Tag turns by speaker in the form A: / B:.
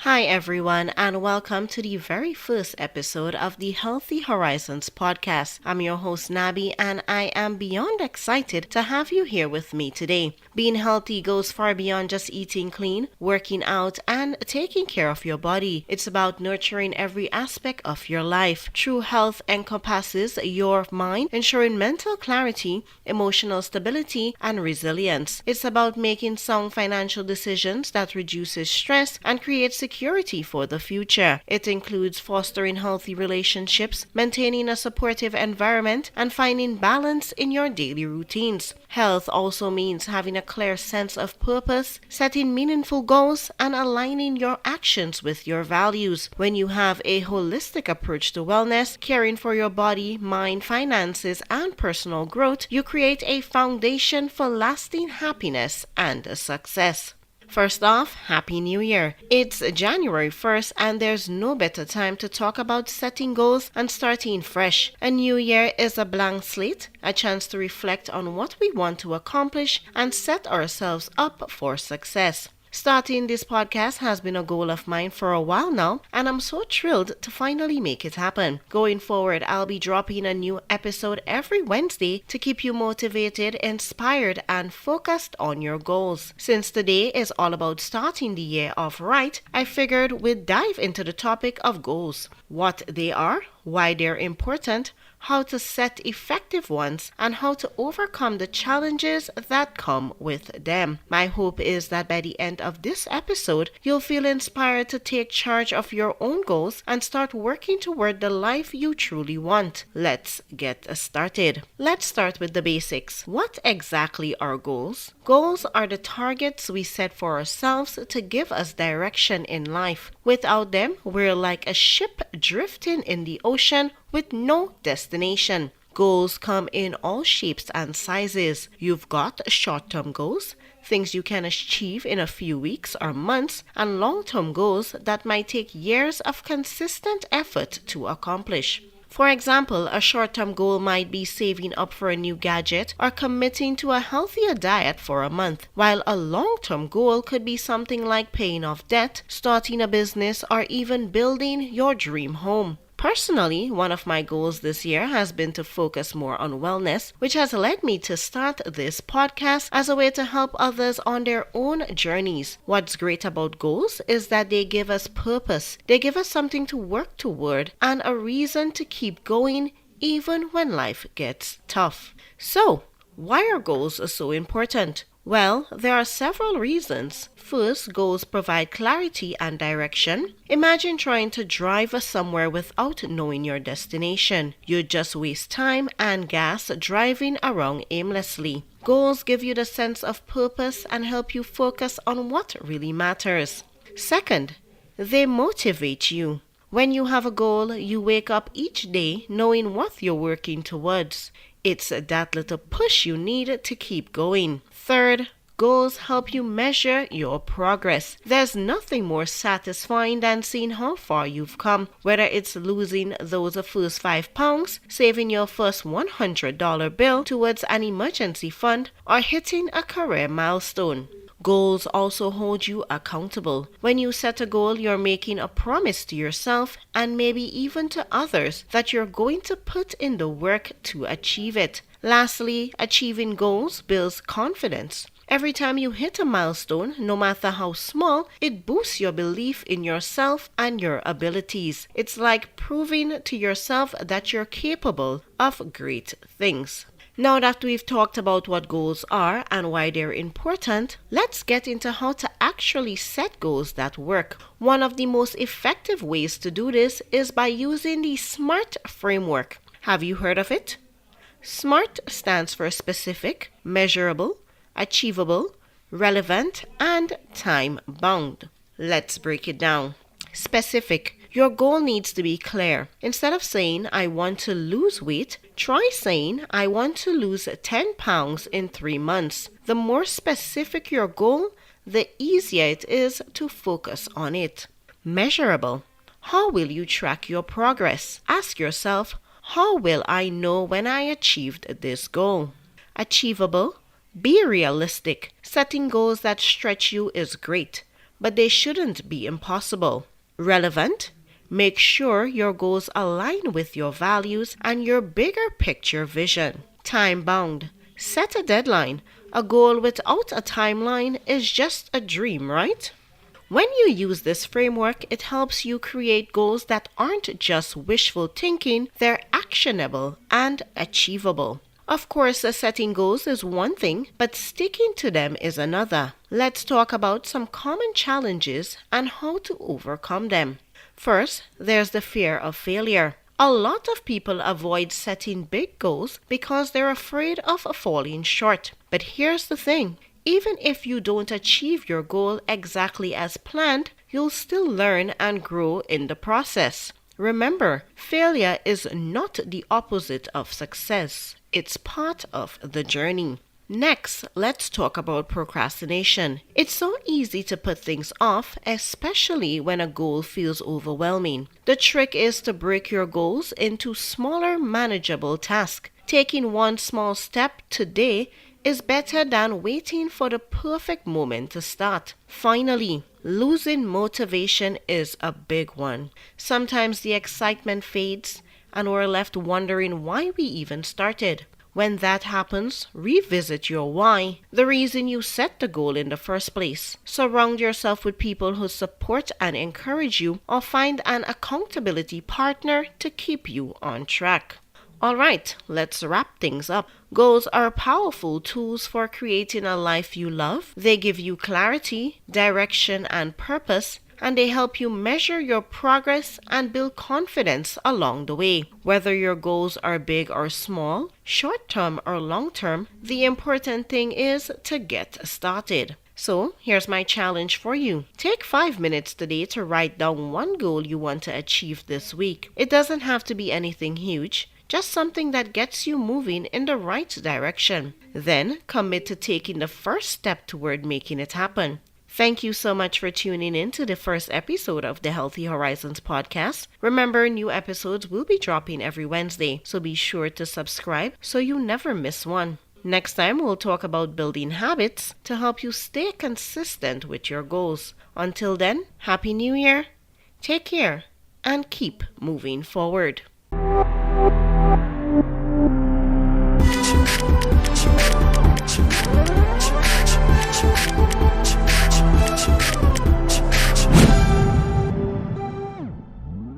A: Hi, everyone, and welcome to the very first episode of the Healthy Horizons podcast. I'm your host, Nabi, and I am beyond excited to have you here with me today. Being healthy goes far beyond just eating clean, working out, and taking care of your body. It's about nurturing every aspect of your life. True health encompasses your mind, ensuring mental clarity, emotional stability, and resilience. It's about making sound financial decisions that reduces stress and creates security for the future. It includes fostering healthy relationships, maintaining a supportive environment, and finding balance in your daily routines. Health also means having a clear sense of purpose, setting meaningful goals, and aligning your actions with your values. When you have a holistic approach to wellness, caring for your body, mind, finances, and personal growth, you create a foundation for lasting happiness and success. First off, Happy New Year! It's January 1st and there's no better time to talk about setting goals and starting fresh. A new year is a blank slate, a chance to reflect on what we want to accomplish and set ourselves up for success. Starting this podcast has been a goal of mine for a while now, and I'm so thrilled to finally make it happen. Going forward, I'll be dropping a new episode every Wednesday to keep you motivated, inspired, and focused on your goals. Since today is all about starting the year off right, I figured we'd dive into the topic of goals. What they are, why they're important, how to set effective ones, and how to overcome the challenges that come with them. My hope is that by the end of this episode, you'll feel inspired to take charge of your own goals and start working toward the life you truly want. Let's get started. Let's start with the basics. What exactly are goals? Goals are the targets we set for ourselves to give us direction in life. Without them, we're like a ship drifting in the ocean with no destination. Goals come in all shapes and sizes. You've got short-term goals, things you can achieve in a few weeks or months, and long-term goals that might take years of consistent effort to accomplish. For example, a short-term goal might be saving up for a new gadget or committing to a healthier diet for a month, while a long-term goal could be something like paying off debt, starting a business, or even building your dream home. Personally, one of my goals this year has been to focus more on wellness, which has led me to start this podcast as a way to help others on their own journeys. What's great about goals is that they give us purpose. They give us something to work toward and a reason to keep going even when life gets tough. So, why are goals so important? Well, there are several reasons. First, goals provide clarity and direction. Imagine trying to drive somewhere without knowing your destination. You'd just waste time and gas driving around aimlessly. Goals give you the sense of purpose and help you focus on what really matters. Second, they motivate you. When you have a goal, you wake up each day knowing what you're working towards. It's that little push you need to keep going. Third, goals help you measure your progress. There's nothing more satisfying than seeing how far you've come, whether it's losing those first 5 pounds, saving your first $100 bill towards an emergency fund, or hitting a career milestone. Goals also hold you accountable. When you set a goal, you're making a promise to yourself and maybe even to others that you're going to put in the work to achieve it. Lastly, achieving goals builds confidence. Every time you hit a milestone, no matter how small, it boosts your belief in yourself and your abilities. It's like proving to yourself that you're capable of great things. Now that we've talked about what goals are and why they're important, let's get into how to actually set goals that work. One of the most effective ways to do this is by using the SMART framework. Have you heard of it? SMART stands for specific, measurable, achievable, relevant, and time-bound. Let's break it down. Specific. Your goal needs to be clear. Instead of saying, I want to lose weight, try saying, I want to lose 10 pounds in 3 months. The more specific your goal, the easier it is to focus on it. Measurable. How will you track your progress? Ask yourself, how will I know when I achieved this goal? Achievable. Be realistic. Setting goals that stretch you is great, but they shouldn't be impossible. Relevant? Make sure your goals align with your values and your bigger picture vision. Time bound. Set a deadline. A goal without a timeline is just a dream, right? When you use this framework, it helps you create goals that aren't just wishful thinking, they're actionable and achievable. Of course, setting goals is one thing, but sticking to them is another. Let's talk about some common challenges and how to overcome them. First, there's the fear of failure. A lot of people avoid setting big goals because they're afraid of falling short. But here's the thing. Even if you don't achieve your goal exactly as planned, you'll still learn and grow in the process. Remember, failure is not the opposite of success. It's part of the journey. Next, let's talk about procrastination. It's so easy to put things off, especially when a goal feels overwhelming. The trick is to break your goals into smaller, manageable tasks. Taking one small step today is better than waiting for the perfect moment to start. Finally, losing motivation is a big one. Sometimes the excitement fades and we're left wondering why we even started. When that happens, revisit your why, the reason you set the goal in the first place. Surround yourself with people who support and encourage you, or find an accountability partner to keep you on track. Alright, let's wrap things up. Goals are powerful tools for creating a life you love. They give you clarity, direction, and purpose, and they help you measure your progress and build confidence along the way. Whether your goals are big or small, short-term or long-term, the important thing is to get started. So, here's my challenge for you. Take 5 minutes today to write down one goal you want to achieve this week. It doesn't have to be anything huge, just something that gets you moving in the right direction. Then, commit to taking the first step toward making it happen. Thank you so much for tuning in to the first episode of the Healthy Horizons podcast. Remember, new episodes will be dropping every Wednesday, so be sure to subscribe so you never miss one. Next time, we'll talk about building habits to help you stay consistent with your goals. Until then, Happy New Year, take care, and keep moving forward.